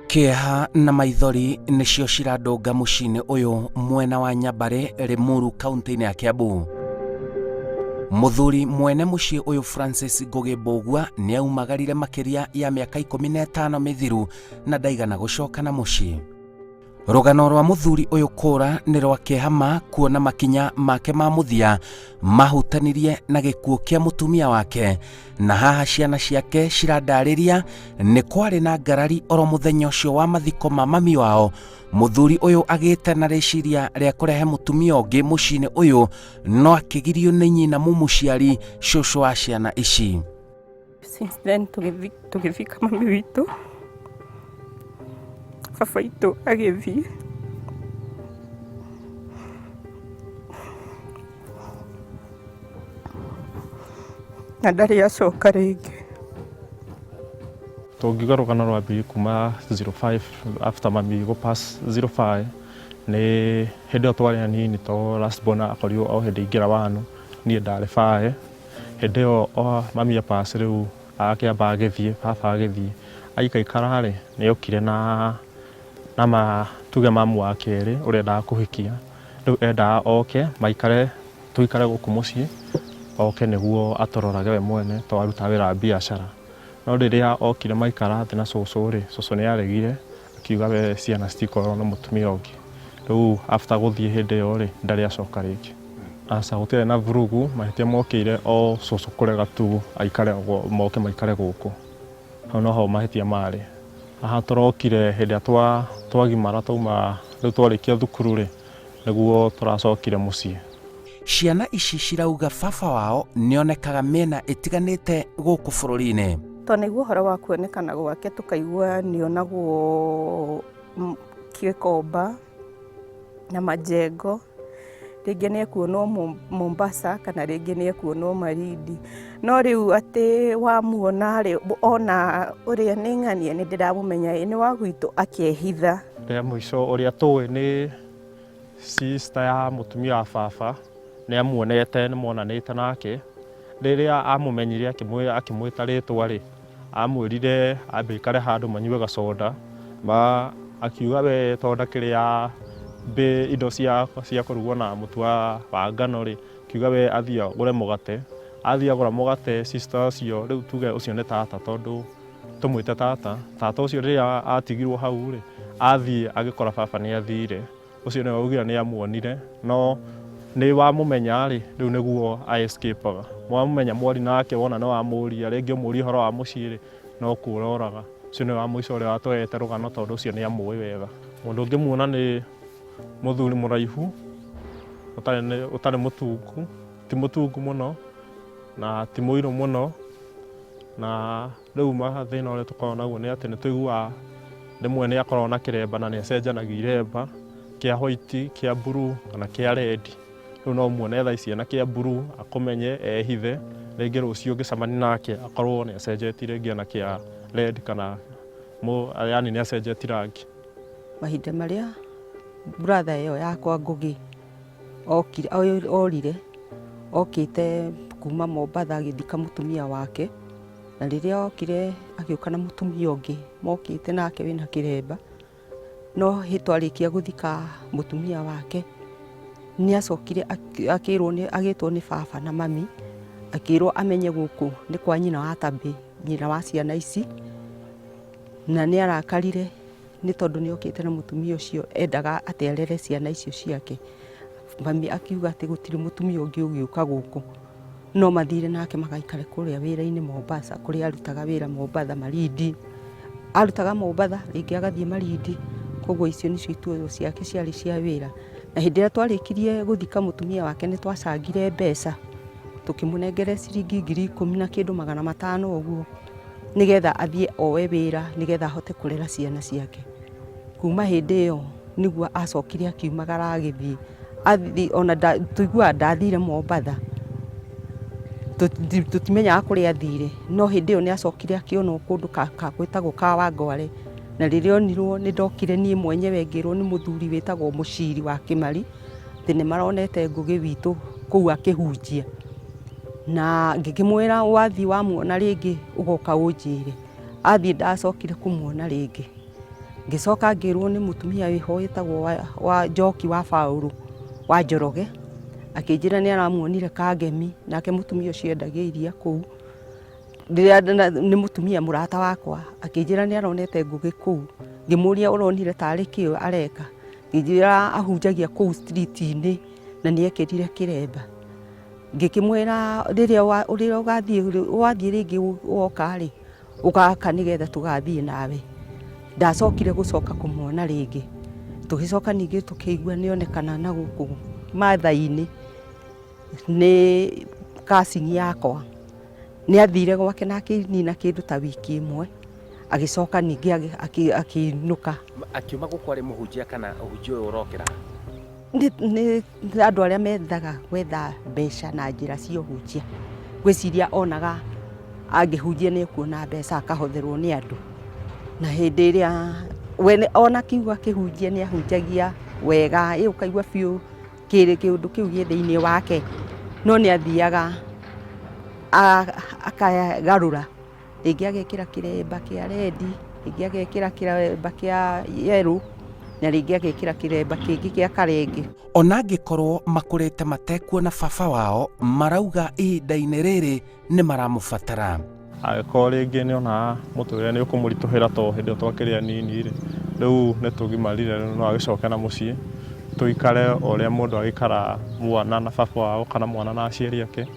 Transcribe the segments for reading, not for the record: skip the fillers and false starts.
Kĩeha na maithori nĩcio cirandũnga mũciĩ-inĩ ũyũ mwena wa Nyambare, Limuru, kaunti-inĩ ya Kiambu. Mũthuri mwene mũciĩ ũyũ Francis Ngugi nĩaumagarire makĩria ya mĩaka 15 mĩthiru na ndaigana gũcoka na mũciĩ. Rũgano rwa mũthuri ũyũ kũra nĩ rwa kĩeha kuona makinya make ma mũthia mahutanirie na gĩkuũ kĩa mũtumia wake, na haha ciana ciake cirandarĩria nĩ kwarĩ na ngarari oro mũthenya ũcio wa mathiko ma mami wao, mũthuri ũyũ agĩte na rĩciria rĩa kũrehe mũtumia ũngĩ mũciĩ-inĩ ũyũ, no akĩgirio nĩ nyina mũmũciari, cũcũ wa ciana ici. Since then tũgĩthika mami witũ, baba itũ agĩthiĩ. Na ndarĩ acoka rĩngĩ. Tũngiuga rũgano rwa mbere kuma 05 after mami gũpass 05 nĩ hĩndĩ ĩyo twarĩ anini, to last born akorirwo o hĩndĩ ingĩra wanu, niĩ ndarĩ bae. Hĩndĩ ĩyo mami pass rĩu akĩamba agĩthiĩ, baba agĩthiĩ, aikaikara rĩ nĩokire na tuge mamu wa kerĩ ũrĩa endaga kũhikia. Rĩu endaga oke maikare, tũikare gũkũ mũciĩ, oke nĩguo atũrorage we mwene, to arutaga wĩra wa biacara. No rĩrĩa okire maikara thĩ na cũcũ rĩ, cũcũ nĩaregire akiuga we ciana citikorwo na mũtumia ũngĩ. Rĩu after gũthiĩ hĩndĩ ĩyo rĩ ndarĩ acoka rĩngĩ. Aca gũtirĩ na vurugu, mahĩtia mokĩire o cũcũ kũrega tu aikare moke maikare gũkũ. Hau noho mahĩtia marĩ. Haha tũrokire hĩndĩ ĩrĩa twagimara twauma, rĩu twarĩkia thukuru rĩ nĩguo tũracokire mũciĩ. Ciana ici cirauga baba wao nĩonekaga mĩena ĩtiganĩte gũkũ bũrũri-inĩ. Twanĩigua ũhoro wa kuonekana gwake, tũkaigua nĩonagwo Gĩkomba na Majengo, rĩngĩ nĩekuonwo Mombasa kana rĩngĩ nĩekuonwo Malindi. No rĩu atĩ wamuona rĩ, ona ũrĩa nĩ ng'ania nĩndĩramũmenya nĩ wa gwitũ akĩehitha. Rĩa mũico ũrĩa tũĩ nĩ sister ya mũtumia wa baba, nĩamuonete, nĩmonanĩte nake. Rĩrĩa amũmenyire akĩmwĩta rĩtwa rĩ, amwĩrire ambe aikare handũ manyue gacoda, akiuga we to ndakĩrĩa indo cia kũrugwo na mũtu wa ngano rĩ, akiuga we athiĩ agũre mũgate. Athiĩ agũra mũgate, sister ũcio rĩu tuge ũcio nĩ tata, tondũ tũmwĩte tata. Tata ũcio rĩrĩa atigirwo hau rĩ, athiĩ agĩkora baba nĩathire. Ũcio nĩwe augire nĩamuonire, no nĩ wamũmenya rĩ, rĩu nĩguo escape-aga. Wamũmenya mwari nake wona nĩwamũria, rĩngĩ ũmũrie ũhoro wa mũciĩ rĩ, no kũra oraga. Ũcio nĩ wa mũico ũrĩa watũhete rũgano, tondũ ũcio nĩamũĩ wega. Mũndũ ũngĩmuona nĩ mũthuri mũraihu, ũtarĩ mũtungu, ti mũtungu mũno na ti mũirũ mũno. Na rĩu thĩna ũrĩa tũkoragwo naguo nĩ atĩ nĩtũiguaga rĩmwe nĩakoragwo na kĩremba na nĩacenjanagia iremba, kĩa white, kĩa blue kana kĩa red. Rĩu no muone thaa ici ena kĩa blue akũmenye ehithe, rĩngĩ rũciũ ũngĩcemania nake akorwo nĩacenjetie rĩngĩ na kĩa red kana yani nĩacenjetie rangi. Mahinda marĩa brother ĩyo yakwa Ngugi orire, okĩte kuma Mombatha agĩthika mũtumia wake, na rĩrĩa okire agĩũka na mũtumia ũngĩ mokĩte nake wĩna kĩremba. No twarĩkia gũthika mũtumia wake nĩacokire agĩtwo nĩ baba na mami, akĩrwo amenye gũkũ nĩ kwa nyina wa Tabĩ, nyina wa ciana ici, na nĩarakarire nĩ tondũ nĩokĩte na mũtumia ũcio endaga aterere ciana icio ciake. Mami akiuga atĩ gũtirĩ mũtumia ũngĩ ũgĩũka gũkũ, no mathire nake magaikare kũrĩa wĩra-inĩ Mombasa, kũrĩa arutaga wĩra Mombatha, Malindi. Arutaga Mombatha rĩngĩ agathiĩ Malindi, koguo icio nĩcio ituĩro ciake ciarĩ cia wĩra. Na hĩndĩ ĩrĩa twarĩkirie gũthika mũtumia wake nĩtwacangire mbeca, tũkĩmũnengere ciringi 10,000 na kĩndũ 500 ũguo, nĩgetha athiĩ oe wĩra, nĩgetha ahote kũrera ciana ciake. Kuma hĩndĩ ĩyo nĩguo acokire akiumagara agĩthiĩ, ona tũiguaga ndathire Mombatha, tũtimenyaga kũrĩa athire. No hĩndĩ ĩyo nĩacokire akĩonwo kũndũ gwĩtagwo ka Wangware, na rĩrĩa onirwo nĩndokire niĩ mwenyewe ngĩrwo nĩ mũthuri wĩtagwo mũciri wa Kĩmari atĩ nĩmaronete Ngugi witũ kũu akĩhunjia. Na ngĩkĩmwĩra wathiĩ wamuona rĩngĩ ũgoka ũnjĩre. Athiĩ ndacokire kũmuona rĩngĩ. Ngicoka ngirwo ni mutumia wiho witagwo wa Njoki wa Faulu wa Njoroge, akinjira ni aramuonire Kangemi, nake mutumia ucio endagia iria kuu. Ni mutumia murata wakwa, akinjira ni aronete Ngugi kuu. Ngimuria uronire tari kio areka, nginjira ahunjagia kuu street-ini na ni ekirire kiremba. Ngikimwira riria ugathie ringi woka ri ugaka nigetha tugathie nawe. Ndacokire gucoka kumuona ringi, tugicoka ningi tukigua nionekana na guku maithori-ini ni cousin yakwa, ni athire gwake na akinina kindu ta wiki imwe, agicoka ningi akinuka. Akiuma guku ari muhunjia kana uhunjio uyu urokira? Ni andu aria mendaga gwetha mbeca na njira cia uhunjia. Gwiciria onaga angihunjia ni kuona mbeca akahotherwo ni andu, na hindi iria we ona kiuga kihunjia ni ahunjagia wega, ukaigua biu kiundu kiu gi thiini wake, no ni athiaga akagarura, ringi agekira kiremba kia redi, ringi agekira kiremba kia yellow, na ringi agekira kiremba kingi kia karenge. Ona angikorwo makurite matekuona baba wao, marauga ihinda-ini riri ni maramubatara. Agĩkorwo rĩngĩ nĩ ona mũtũrĩre nĩ ũkũmũritũhĩra to hĩndĩ ĩyo twakĩrĩ anini rĩ, rĩu nĩ tũgimarire no agĩcoke na mũciĩ tũikare ũrĩa mũndũ agĩikara mwana na baba wao kana mwana na aciari ake.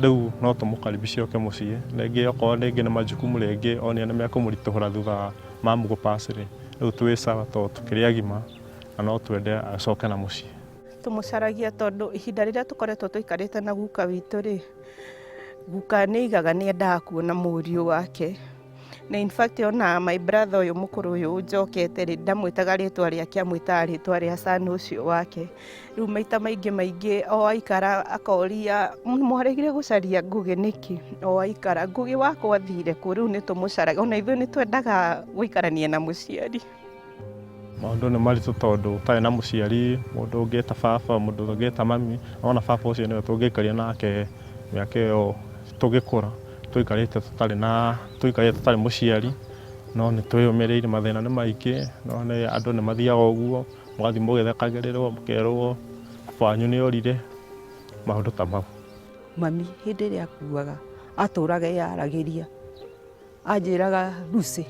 Rĩu no tũmũkaribishe oke mũciĩ, rĩngĩ okorwo rĩngĩ nĩ majukumu rĩngĩ onio nĩ mekũmũritũhĩra thutha mamu gũpass rĩ, rĩu twĩ sawa to tũkĩrĩ agima na no twende acoke na mũciĩ. Tũmũcaragia tondu ihinda rĩrĩa tũkoretwo tũikarĩte na guka witũ rĩ, guka nĩ igaga nĩ endaga kuona mũriũ wake, na in fact ona my brother ũyũ mũkũrũ ũyũ njokete rĩ, ndamwĩtaga rĩtwa rĩake amwĩtaga rĩtwa rĩa son ũcio wake. Rĩu maita maingĩ o aikara akoria mwaregire gũcaria Ngugi nĩkĩ, o aikara Ngugi wakwa athire kũ, rĩu nĩ tũmũcaragia, ona ithuĩ nĩ twendaga gũikarania na mũciari. Maũndũ nĩ maritũ tondũ ũtarĩ na mũciari, mũndũ ũngĩta baba, mũndũ ũngĩta mami, ona baba ũcio nĩwe tũngĩikaria nake mĩaka ĩyo tũgĩkũra, tũikarĩte tũtarĩ mũciari, no nĩ twĩyũmĩrĩire, mathĩna nĩ maingĩ, no andũ nĩ mathiaga ũguo, mũgathiĩ mũgĩthekagĩrĩrwo, mũkerwo baba wanyu nĩ orire, maũndũ ta mau. Mami hĩndĩ ĩrĩa akuaga atũraga yaragĩria, anjĩraga Lucy,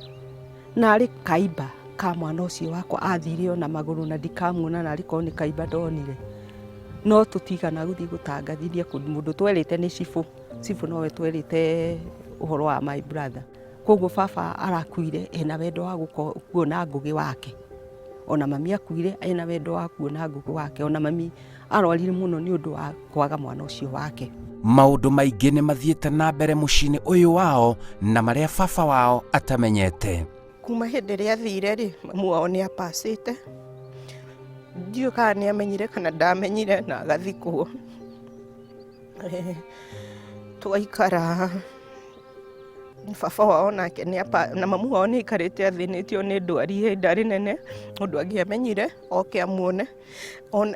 narĩ kaimba ka mwana ũcio wakwa athire ona magũrũ na ndikamuona, narĩ korwo nĩ kaimba ndonire, no tũtigana gũthiĩ gũtangathithia mũndũ twerĩte nĩ cibũ nowe twerĩte ũhoro wa my brother. Koguo baba arakuire ena wendo wa kuona Ngugi wake, ona mami akuire ena wendo wa kuona Ngugi wake, ona mami arwarire muno nĩ ũndũ wa kwaga mwana ũcio wake. Maũndũ maingĩ nĩ mathiĩte na mbere mũciĩ-inĩ ũyũ wao na marĩa baba wao atamenyete. Kuma hĩndĩ ĩrĩa athire rĩ, mamu wao nĩ apacĩte, ndiũĩ kana nĩ amenyire kana ndamenyire, na agathikwo. Twaikara baba wao nake na mamu wao nĩ aikarĩte athĩnĩtio nĩ ndwari ihinda rĩnene, ũndũ angĩamenyire oke amuone,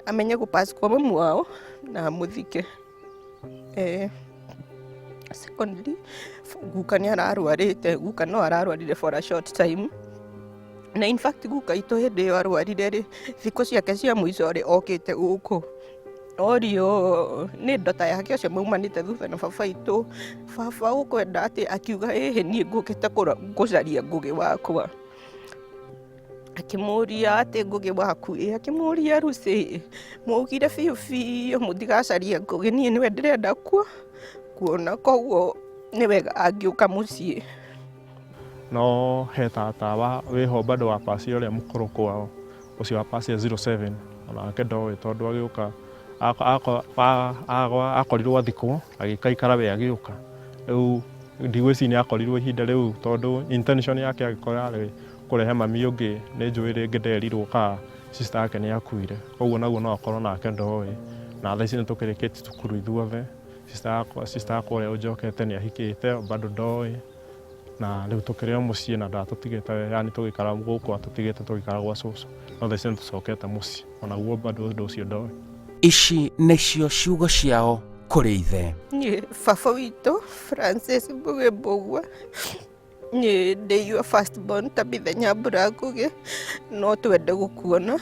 amenye gũpass kwa mamu wao na mũthike. Secondly, guka nĩ ararwarĩte, guka no ararwarire for a short time, na in fact guka itũ hĩndĩ ĩyo arwarire rĩ, thikũ ciake cia mũico rĩ okĩte gũkũ. Orio nĩ ndota yake ũcio maumanĩte thutha na baba itũ, baba ũkwenda atĩ akiuga ĩhĩ niĩ ngũkĩte gũcaria Ngugi wakwa. Akĩmũria atĩ Ngugi waku, akĩmũria Lucy, mũgire biũ mũtigacaria Ngugi, niĩ nĩwe ndĩrenda kuona, koguo nĩ wega angĩũka mũciĩ. No he tata wĩho bado wa pasi ũrĩa mũkũrũ kwao, ũcio wa pasi ya 07, onake ndoĩ tondũ agĩũka akorirwo athikwo agĩkaikara we agĩũka. Rĩu ndigwĩciria nĩ akorirwo ihinda rĩu tondũ intention yake agĩkorwo yarĩ kũrehe mami ũngĩ, nĩ njũĩ rĩngĩ nderirwo ka sister yake nĩ akuire, koguo naguo no akorwo nake ndoĩ, na thaa ici nĩ tũkĩrĩkĩtie cukuru ithuothe. Sister yakwa ũrĩa ũnjokete nĩ ahikĩte bado ndoĩ, na rĩu tũkĩrĩ mũciĩ na ndatũtigĩte, yani tũgĩikara gũkũ atũtigĩte tũgĩikara gwa cũcũ, no thaa ici nĩ tũcokete mũciĩ, onaguo bado ũndũ ũcio ndoĩ. Ici nĩcio ciugo ciao kũrĩ ithe. Niĩ baba witũ Francis Ngugi Mbũgua Nĩ ndĩ your first born Tabitha Nyambare Ngugi, no twende gũkuona,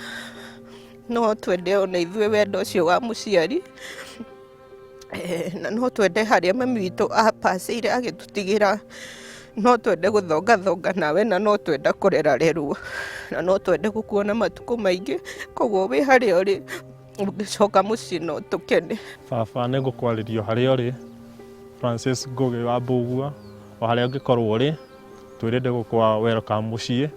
no twende ona ithuĩ wendo ũcio wa mũciari, na no twende harĩa mami witũ apacĩire agĩtũtigĩra, no twende gũthongathonga nawe, na no twende kũrerarerwo, na no twende gũkuona matukũ maingĩ, koguo wĩ harĩa ũrĩ ũngĩcoka mũciĩ no tũkene. Baba nĩ ngũkwarĩrio harĩa ũrĩ, Francis Ngugi wa Mbũgua, o harĩa ũngĩkorwo ũrĩ, twĩrĩnde gũkwa welcome mũciĩ,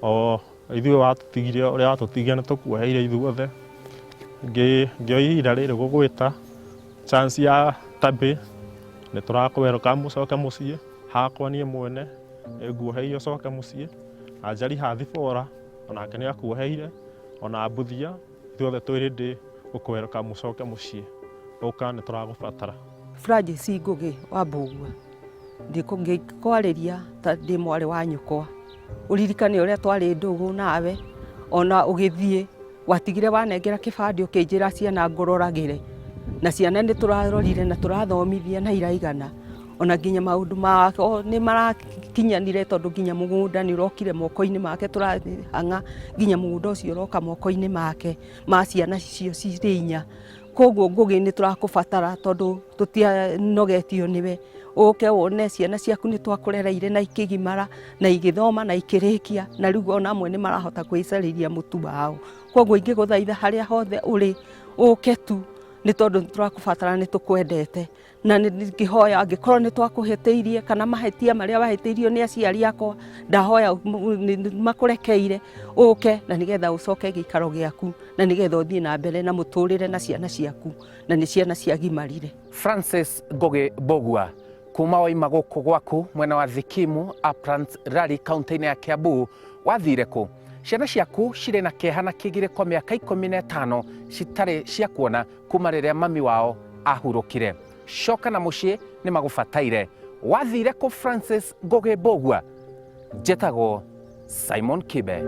o ithuĩ watũtigire ũrĩa watũtigire nĩ tũkuoheire ithuothe. Ngĩoya ihinda rĩrĩ gũgwĩta chance ya Tabi, nĩ tũrakũ welcome ũcoke mũciĩ, hakwa niĩ mwene nguoheire ũcoke mũciĩ, Anjari Hathibora onake nĩ akuoheire, ona Mbuthia, ithuothe twĩrĩnde gũkũ welcome ũcoke mũciĩ, ũka nĩ tũragũbatara. Francis Ngugi wa Mbũgua, ngĩkwarĩria ta ndĩ mwarĩ wa nyũkwa, ũririkane ũrĩa twarĩ ndũgũ nawe, ona ũgĩthiĩ watigire wanengera kĩbandĩ ũkĩnjĩra ciana ngũroragĩre, na ciana nĩ tũrarorire na tũrathomithia na iraigana, ona nginya maũndũ mako nĩ marakinyanire tondũ nginya mũgũnda nĩ ũrokire moko-inĩ make, tũrahang'a nginya mũgũnda ũcio ũroka moko-inĩ make ma ciana icio cirĩ inya. Koguo Ngugi nĩ tũrakũbatara tondũ tũtianogetio nĩwe, ũke wone ciana ciaku nĩ twakũrereire na ikĩgimara na igĩthoma na ikĩrĩkia, na rĩu ona amwe nĩ marahota kwĩcarĩria mũtu wao. Koguo ingĩgũthaitha harĩa hothe ũrĩ, ũke tu nĩ tondũ tũrakũbatara, nĩ tũkwendete, na ngĩhoya angĩkorwo nĩ twakũhĩtĩirie kana mahĩtia marĩa wahĩtĩirio nĩ aciari akwa, ndahoya makũrekeire, ũke na nĩgetha ũcoke gĩikaro gĩaku, na nĩgetha ũthiĩ na mbere na mũtũrĩre na ciana ciaku, na nĩ ciana ciagimarire. Francis Ngugi Mbũgua, kuma waima gũkũ gwaku mwena wa Thikimu, Uplands Rally, kaunti-inĩ ya Kiambu, wathire kũ? Ciana ciaku cirĩ na kĩeha na kĩgirĩko mĩaka 15 citarĩ cia kuona kuma rĩrĩa mami wao ahurũkire. Coka na mũciĩ nĩ magũbataire. Wathire kũ Francis Ngugi Mbũgua? Njĩtagwo Simon Kibe.